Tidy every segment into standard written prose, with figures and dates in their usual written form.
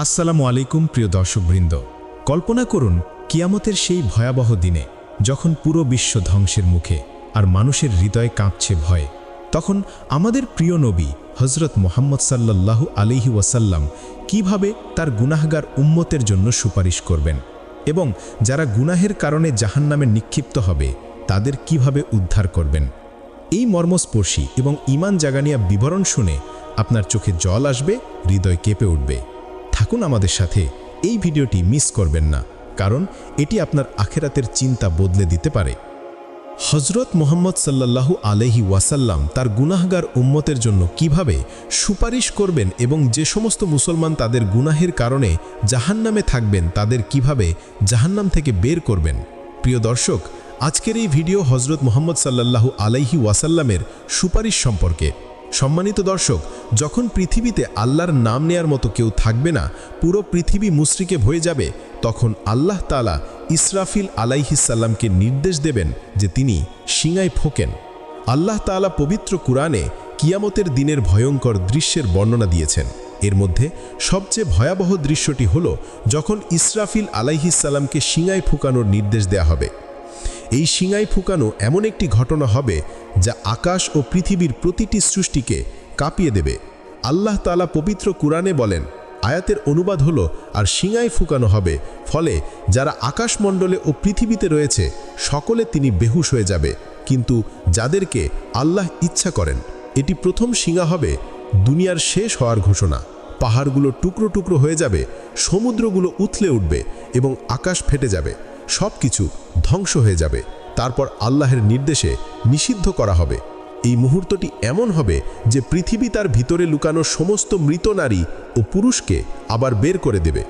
আসসালামু আলাইকুম প্রিয় দর্শকবৃন্দ। কল্পনা করুন কিয়ামতের সেই ভয়াবহ দিনে যখন পুরো বিশ্ব ধ্বংসের মুখে আর মানুষের হৃদয় কাঁপছে ভয়ে, তখন আমাদের প্রিয় নবী হজরত মুহাম্মদ সাল্লাল্লাহু আলাইহি ওয়াসাল্লাম কিভাবে তার গুনাহগার উম্মতের জন্য সুপারিশ করবেন এবং যারা গুনাহের কারণে জাহান্নামে নিক্ষিপ্ত হবে তাদের কিভাবে উদ্ধার করবেন। এই মর্মস্পর্শী এবং ঈমান জাগানিয়া বিবরণ শুনে আপনার চোখে জল আসবে, হৃদয় কেঁপে উঠবে। থাকুন আমাদের সাথে, এই ভিডিওটি মিস করবেন না, কারণ এটি আপনার আখেরাতের চিন্তা বদলে দিতে পারে। হজরত মুহাম্মদ সাল্লাল্লাহু আলাইহি ওয়াসাল্লাম তার গুনাহগার উম্মতের জন্য কিভাবে সুপারিশ করবেন এবং যে সমস্ত মুসলমান তাদের গুনাহের কারণে জাহান্নামে থাকবেন তাদের কিভাবে জাহান্নাম থেকে বের করবেন। প্রিয় দর্শক, আজকের এই ভিডিও হজরত মুহাম্মদ সাল্লাল্লাহু আলাইহি ওয়াসাল্লামের সুপারিশ সম্পর্কে। সম্মানিত দর্শক, যখন পৃথিবীতে আল্লাহর নাম নেয়ার মতো কেউ থাকবে না, পুরো পৃথিবী মুশরিকে হয়ে যাবে, তখন আল্লাহ তাআলা ইসরাফিল আলাইহিসসালামকে নির্দেশ দেবেন যে তিনি শিঙায় ফোঁকেন। আল্লাহ তাআলা পবিত্র কুরআনে কিয়ামতের দিনের ভয়ঙ্কর দৃশ্যের বর্ণনা দিয়েছেন। এর মধ্যে সবচেয়ে ভয়াবহ দৃশ্যটি হল যখন ইসরাফিল আলাইহিসসালামকে শিঙায় ফুঁকানোর নির্দেশ দেয়া হবে। এই শিঙায় ফুঁকানো এমন একটি ঘটনা হবে যা আকাশ ও পৃথিবীর প্রতিটি সৃষ্টিকে কাঁপিয়ে দেবে। আল্লাহ তাআলা পবিত্র কুরআনে বলেন, আয়াতের অনুবাদ হলো, আর শিঙায় ফুঁকানো হবে, ফলে যারা আকাশমণ্ডলে ও পৃথিবীতে রয়েছে সকলে তিনি বেহুশ হয়ে যাবে, কিন্তু যাদেরকে আল্লাহ ইচ্ছা করেন। এটি প্রথম শিঙা হবে দুনিয়ার শেষ হওয়ার ঘোষণা। পাহাড়গুলো টুকরো টুকরো হয়ে যাবে, সমুদ্রগুলো উথলে উঠবে এবং আকাশ ফেটে যাবে, সব কিছু ধ্বংস হয়ে যাবে। তারপর আল্লাহের নির্দেশে নিষিদ্ধ করা হবে। এই মুহূর্তটি এমন হবে যে পৃথিবী তার ভিতরে লুকানো সমস্ত মৃত নারী ও পুরুষকে আবার বের করে দেবে।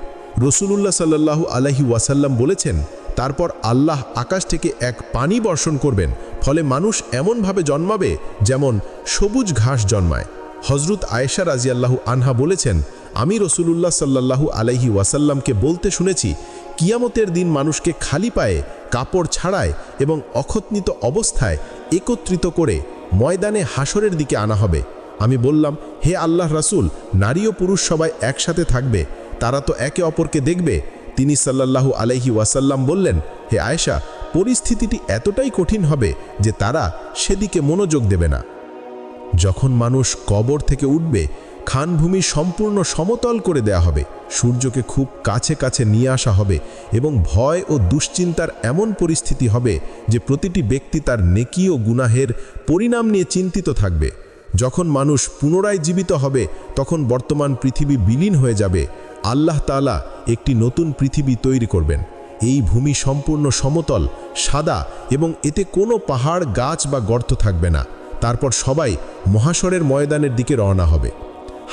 রাসূলুল্লাহ সাল্লাল্লাহু আলাইহি ওয়াসাল্লাম বলেছেন, তারপর আল্লাহ আকাশ থেকে এক পানি বর্ষণ করবেন, ফলে মানুষ এমনভাবে জন্মাবে যেমন সবুজ ঘাস জন্মায়। হযরত আয়েশা রাদিয়াল্লাহু আনহা বলেছেন, আমি রাসূলুল্লাহ সাল্লাল্লাহু আলাইহি ওয়াসাল্লামকে বলতে শুনেছি, কিয়ামতের দিন মানুষকে খালি পায়ে, কাপড় ছাড়ায় এবং অখৎনিত অবস্থায় একত্রিত করে ময়দানে হাসরের দিকে আনা হবে। আমি বললাম, হে আল্লাহর রাসূল, নারী ও পুরুষ সবাই একসাথে থাকবে, তারা তো একে অপরকে দেখবে। তিনি সাল্লাল্লাহু আলাইহি ওয়াসাল্লাম বললেন, হে আয়েশা, পরিস্থিতিটি এতটাই কঠিন হবে যে তারা সেদিকে মনোযোগ দেবে না। যখন মানুষ কবর থেকে উঠবে, খানভূমি সম্পূর্ণ সমতল করে দেয়া হবে, সূর্যকে খুব কাছে কাছে নিয়ে আসা হবে এবং ভয় ও দুশ্চিন্তার এমন পরিস্থিতি হবে যে প্রতিটি ব্যক্তি তার নেকি ও গুনাহের পরিণাম নিয়ে চিন্তিত থাকবে। যখন মানুষ পুনরায় জীবিত হবে, তখন বর্তমান পৃথিবী বিলীন হয়ে যাবে। আল্লাহ তাআলা একটি নতুন পৃথিবী তৈরি করবেন। এই ভূমি সম্পূর্ণ সমতল, সাদা এবং এতে কোনো পাহাড়, গাছ বা গর্ত থাকবে না। তারপর সবাই মহাশরের ময়দানের দিকে রওনা হবে।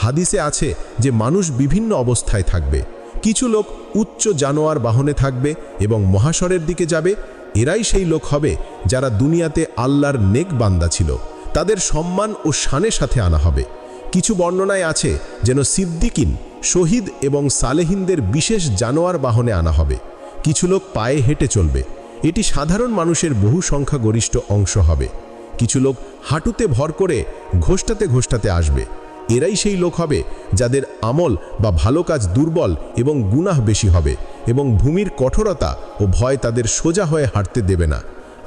হাদিসে আছে যে মানুষ বিভিন্ন অবস্থায় থাকবে। কিছু লোক উচ্চ জানোয়ার বাহনে থাকবে এবং মহাশরের দিকে যাবে। এরাই সেই লোক হবে যারা দুনিয়াতে আল্লাহর নেক বান্দা ছিল, তাদের সম্মান ও শানের সাথে আনা হবে। কিছু বর্ণনায় আছে যেন সিদ্দিকিন, শহীদ এবং সালেহিনদের বিশেষ জানোয়ার বাহনে আনা হবে। কিছু লোক পায়ে হেঁটে চলবে। এটি সাধারণ মানুষের বহু সংখ্যাগরিষ্ঠ অংশ হবে। কিছু লোক হাঁটুতে ভর করে ঘোষটাতে ঘোষটাতে আসবে। এরাই সেই লোক হবে যাদের আমল বা ভালো কাজ দুর্বল এবং গুনাহ বেশি হবে এবং ভূমির কঠোরতা ও ভয় তাদের সোজা হয়ে হাঁটতে দেবে না।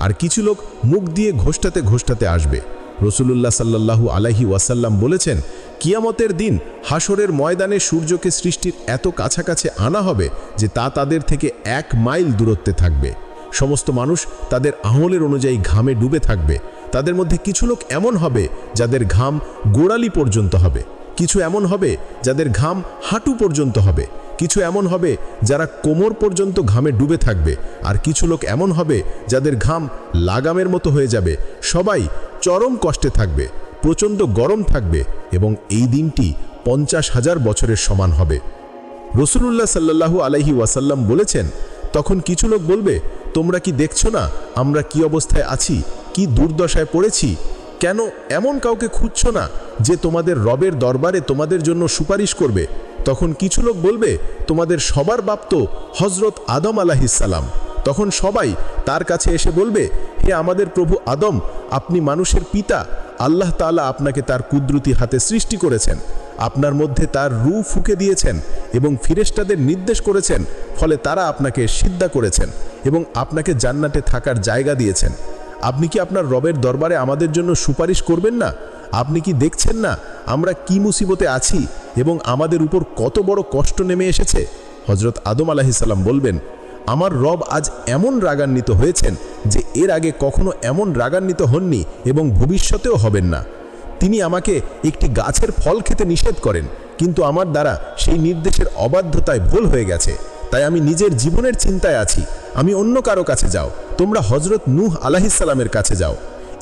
আর কিছু লোক মুখ দিয়ে ঘোষটাতে ঘোষটাতে আসবে। রাসূলুল্লাহ সাল্লাল্লাহু আলাইহি ওয়াসাল্লাম বলেছেন, কিয়ামতের দিন হাসরের ময়দানে সূর্যকে সৃষ্টির এত কাছাকাছি আনা হবে যে তা তাদের থেকে 1 মাইল দূরত্বে থাকবে। সমস্ত মানুষ তাদের আমলের অনুযায়ী ঘামে ডুবে থাকবে। তাদের মধ্যে কিছু লোক এমন হবে যাদের ঘাম গোড়ালি পর্যন্ত হবে, কিছু এমন হবে যাদের ঘাম হাঁটু পর্যন্ত হবে, কিছু এমন হবে যারা কোমর পর্যন্ত ঘামে ডুবে থাকবে, আর কিছু লোক এমন হবে যাদের ঘাম লাগামের মতো হয়ে যাবে। সবাই চরম কষ্টে থাকবে, প্রচণ্ড গরম থাকবে এবং এই দিনটি 50,000 বছরের সমান হবে। রাসূলুল্লাহ সাল্লাল্লাহু আলাইহি ওয়াসাল্লাম বলেছেন, তখন কিছু লোক বলবে, তোমরা কি দেখছো না আমরা কি অবস্থায় আছি, কি দুর্দশায় পড়েছি? কেন এমন কাউকে খুঁজছো না যে তোমাদের রবের দরবারে তোমাদের জন্য সুপারিশ করবে? তখন কিছু লোক বলবে, তোমাদের সবার বাপ তো হযরত আদম আলাইহিসসালাম। তখন সবাই তার কাছে এসে বলবে, হে আমাদের প্রভু আদম, আপনি মানুষের পিতা, আল্লাহ তাআলা আপনাকে তার কুদরতি হাতে সৃষ্টি করেছেন। আপনার মধ্যে তার রূহ ফুঁকে দিয়েছেন এবং ফিরেশতাদের নির্দেশ করেছেন, ফলে তারা আপনাকে সিজদা করেছেন এবং আপনাকে জান্নাতে থাকার জায়গা দিয়েছেন। আপনি কি আপনার রবের দরবারে আমাদের জন্য সুপারিশ করবেন না? আপনি কি দেখছেন না আমরা কি মুসিবতে আছি এবং আমাদের উপর কত বড় কষ্ট নেমে এসেছে? হযরত আদম আলাইহিস সালাম বলবেন, আমার রব আজ এমন রাগান্বিত হয়েছেন যে এর আগে কখনো এমন রাগান্বিত হননি এবং ভবিষ্যতেও হবেন না। তিনি আমাকে একটি গাছের ফল খেতে নিষেধ করেন, কিন্তু আমার দ্বারা সেই নির্দেশের অবাধ্যতায় ভুল হয়ে গেছে, তাই আমি নিজের জীবনের চিন্তায় আছি। আমি অন্য কারো কাছে যাও, তোমরা হযরত নূহ আলাইহিস সালামের কাছে যাও।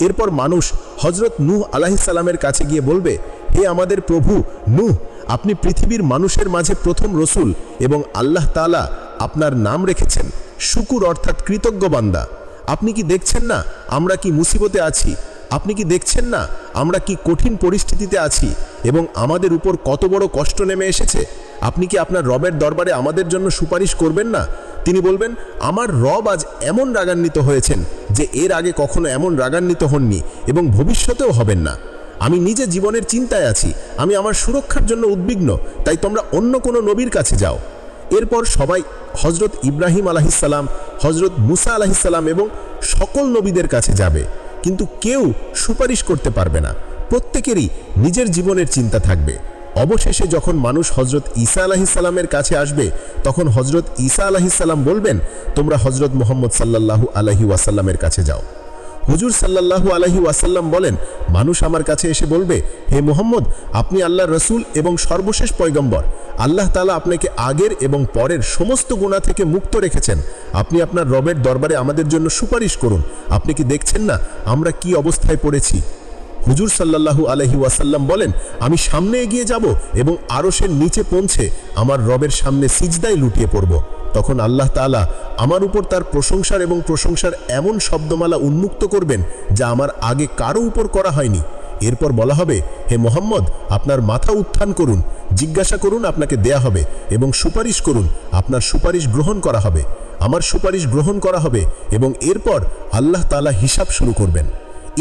এরপর মানুষ হযরত নূহ আলাইহিস সালামের কাছে গিয়ে বলবে, হে আমাদের প্রভু নূহ, আপনি পৃথিবীর মানুষের মাঝে প্রথম রসুল এবং আল্লাহ তাআলা আপনার নাম রেখেছেন শুকুর অর্থাৎ কৃতজ্ঞ বান্দা। আপনি কি দেখছেন না আমরা কি মুসিবতে আছি? আপনি কি দেখছেন না আমরা কি কঠিন পরিস্থিতিতে আছি এবং আমাদের উপর কত বড় কষ্ট নেমে এসেছে? আপনি কি আপনার রবের দরবারে আমাদের জন্য সুপারিশ করবেন না? তিনি বলবেন, আমার রব আজ এমন রাগান্বিত হয়েছেন যে এর আগে কখনো এমন রাগান্বিত হননি এবং ভবিষ্যতেও হবেন না। আমি নিজে জীবনের চিন্তায় আছি, আমি আমার সুরক্ষার জন্য উদ্বিগ্ন, তাই তোমরা অন্য কোনো নবীর কাছে যাও। এরপর সবাই হযরত ইব্রাহিম আলাইহিস সালাম, হযরত মুসা আলাইহিস সালাম এবং সকল নবীদের কাছে যাবে, কিন্তু কেউ সুপারিশ করতে পারবে না। প্রত্যেকেরই নিজের জীবনের চিন্তা থাকবে। অবশেষে যখন মানুষ হযরত ঈসা আলাইহিস সালামের কাছে আসবে, তখন হযরত ঈসা আলাইহিস সালাম বলবেন, তোমরা হযরত মুহাম্মদ সাল্লাল্লাহু আলাইহি ওয়াসাল্লামের কাছে যাও। হুজুর সাল্লাল্লাহু আলাইহি ওয়াসাল্লাম বলেন, মানুষ আমার কাছে এসে বলবে, হে মুহাম্মদ, আপনি আল্লাহর রসুল এবং সর্বশেষ পয়গম্বর। আল্লাহ তাআলা আপনাকে আগের এবং পরের সমস্ত গুনাহ থেকে মুক্ত রেখেছেন। আপনি আপনার রবের দরবারে আমাদের জন্য সুপারিশ করুন। আপনি কি দেখছেন না আমরা কি অবস্থায় পড়েছি? হুজুর সাল্লাল্লাহু আলাইহি ওয়াসাল্লাম বলেন, আমি সামনে এগিয়ে যাব এবং আরশের নিচে পৌঁছে আমার রবের সামনে সিজদায় লুটিয়ে পড়ব। তখন আল্লাহ তাআলা আমার উপর তার প্রশংসার এবং প্রশংসার এমন শব্দমালা উন্মুক্ত করবেন যা আমার আগে কারো উপর করা হয়নি। এরপর বলা হবে, হে মুহাম্মদ, আপনার মাথা উত্থান করুন, জিজ্ঞাসা করুন, আপনাকে দেয়া হবে, এবং সুপারিশ করুন, আপনার সুপারিশ গ্রহণ করা হবে। আমার সুপারিশ গ্রহণ করা হবে এবং এরপর আল্লাহ তাআলা হিসাব শুরু করবেন।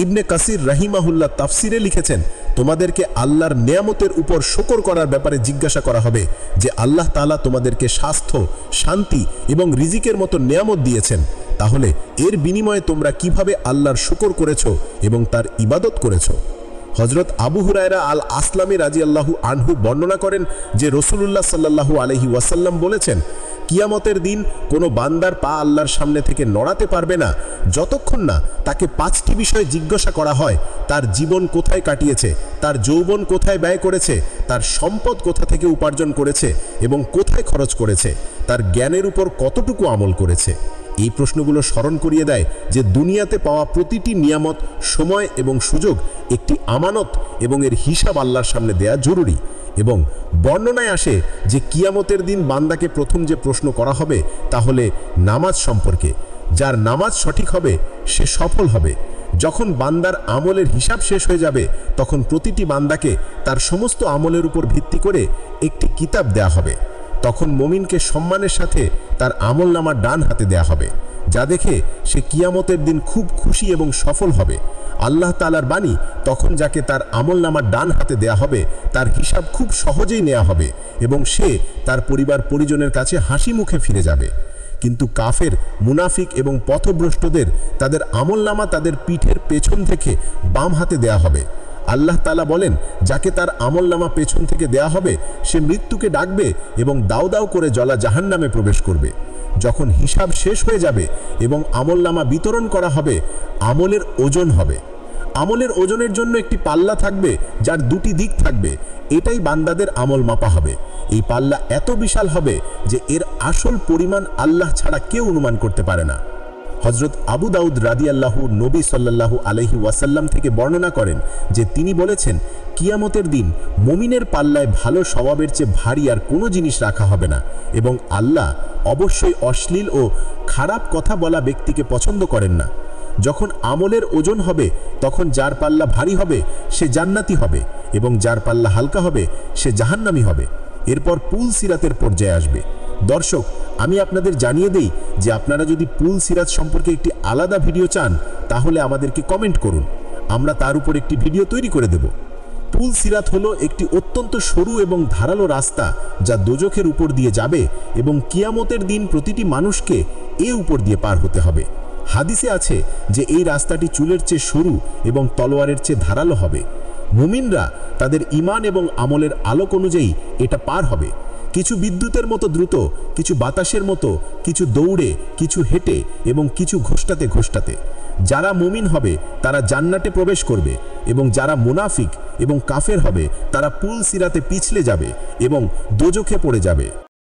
ইবনে কাসির রাহিমাহুল্লাহ তাফসিরে লিখেছেন, তোমাদেরকে আল্লাহর নেয়ামতের উপর শুকর করার ব্যাপারে জিজ্ঞাসা করা হবে যে আল্লাহ তাআলা তোমাদেরকে স্বাস্থ্য, শান্তি এবং রিজিকের মতো নেয়ামত দিয়েছেন, তাহলে এর বিনিময়ে তোমরা কিভাবে আল্লাহর শুকর করেছো এবং তার ইবাদত করেছো। হযরত আবু হুরায়রা আল আসলামী রাদিয়াল্লাহু আনহু বর্ণনা করেন যে রাসূলুল্লাহ সাল্লাল্লাহু আলাইহি ওয়াসাল্লাম বলেছেন, কিয়ামতের দিন কোনো বান্দার পা আল্লাহর সামনে থেকে নড়াতে পারবে না যতক্ষণ না তাকে 5টি বিষয় জিজ্ঞাসা করা হয়। তার জীবন কোথায় কাটিয়েছে, তার যৌবন কোথায় ব্যয় করেছে, তার সম্পদ কোথা থেকে উপার্জন করেছে এবং কোথায় খরচ করেছে, তার জ্ঞানের উপর কতটুকু আমল করেছে। এই প্রশ্নগুলো স্মরণ করিয়ে দেয় যে দুনিয়াতে পাওয়া প্রতিটি নিয়ামত, সময় এবং সুযোগ একটি আমানত এবং এর হিসাব আল্লাহর সামনে দেয়া জরুরি। এবং বর্ণনায় আসে যে কিয়ামতের দিন বান্দাকে প্রথম যে প্রশ্ন করা হবে তা হলো নামাজ সম্পর্কে। যার নামাজ সঠিক হবে সে সফল হবে। যখন বান্দার আমলের হিসাব শেষ হয়ে যাবে তখন প্রতিটি বান্দাকে তার সমস্ত আমলের উপর ভিত্তি করে একটি কিতাব দেয়া হবে। তখন মুমিনকে সম্মানের সাথে তার আমলনামা ডান হাতে দেয়া হবে, যা দেখে সে কিয়ামতের দিন খুব খুশি এবং সফল হবে। আল্লাহ তাআলার বাণী, তখন যাকে তার আমলনামা ডান হাতে দেয়া হবে তার হিসাব খুব সহজেই নেওয়া হবে এবং সে তার পরিবার পরিজনের কাছে হাসি মুখে ফিরে যাবে। কিন্তু কাফের, মুনাফিক এবং পথভ্রষ্টদের তাদের আমলনামা তাদের পিঠের পেছন থেকে বাম হাতে দেয়া হবে। আল্লাহ তাআলা বলেন, যাকে তার আমলনামা পেছন থেকে দেয়া হবে সে মৃত্যুকে ডাকবে এবং দাউ দাউ করে জ্বলা জাহান্নামে প্রবেশ করবে। যখন হিসাব শেষ হয়ে যাবে এবং আমলনামা বিতরণ করা হবে, আমলের ওজন হবে। আমলের ওজনের জন্য একটি পাল্লা থাকবে যার দুটি দিক থাকবে। এটাই বান্দাদের আমল মাপা হবে। এই পাল্লা এত বিশাল হবে যে এর আসল পরিমাণ আল্লাহ ছাড়া কেউ অনুমান করতে পারে না। হযরত আবু দাউদ রাদিয়াল্লাহু নবী সাল্লাল্লাহু আলাইহি ওয়াসাল্লাম থেকে বর্ণনা করেন যে তিনি বলেছেন, কিয়ামতের দিন মুমিনের পাল্লায় ভালো স্বভাবের চেয়ে ভারী আর কোনো জিনিস রাখা হবে না এবং আল্লাহ অবশ্যই অশ্লীল ও খারাপ কথা বলা ব্যক্তিকে পছন্দ করেন না। যখন আমলের ওজন হবে তখন যার পাল্লা ভারী হবে সে জান্নাতি হবে এবং যার পাল্লা হালকা হবে সে জাহান্নামী হবে। এরপর পুল সিরাতের পর্যায়ে আসবে। দর্শক, আমি আপনাদের জানিয়ে দেই যে আপনারা যদি পুল সিরাত সম্পর্কে একটি আলাদা ভিডিও চান তাহলে আমাদেরকে কমেন্ট করুন, আমরা তার উপর একটি ভিডিও তৈরি করে দেব। পুল সিরাত হলো একটি অত্যন্ত সরু এবং ধারালো রাস্তা যা দোজখের উপর দিয়ে যাবে এবং কিয়ামতের দিন প্রতিটি মানুষকে উপর দিয়ে পার হতে হবে। হাদিসে আছে যে এই রাস্তাটি চুলের চেয়ে সরু এবং তলোয়ারের চেয়ে ধারালো হবে। মুমিনরা তাদের ঈমান এবং আমলের আলোক অনুযায়ী এটা পার হবে, কিছু বিদ্যুতের মতো দ্রুত, কিছু বাতাসের মতো, কিছু দৌড়ে, কিছু হেঁটে এবং কিছু ঘোষটাতে ঘোষটাতে। যারা মুমিন হবে তারা জান্নাতে প্রবেশ করবে এবং যারা মুনাফিক এবং কাফের হবে তারা পুল সিরাতে পিছলে যাবে এবং দোজখে পড়ে যাবে।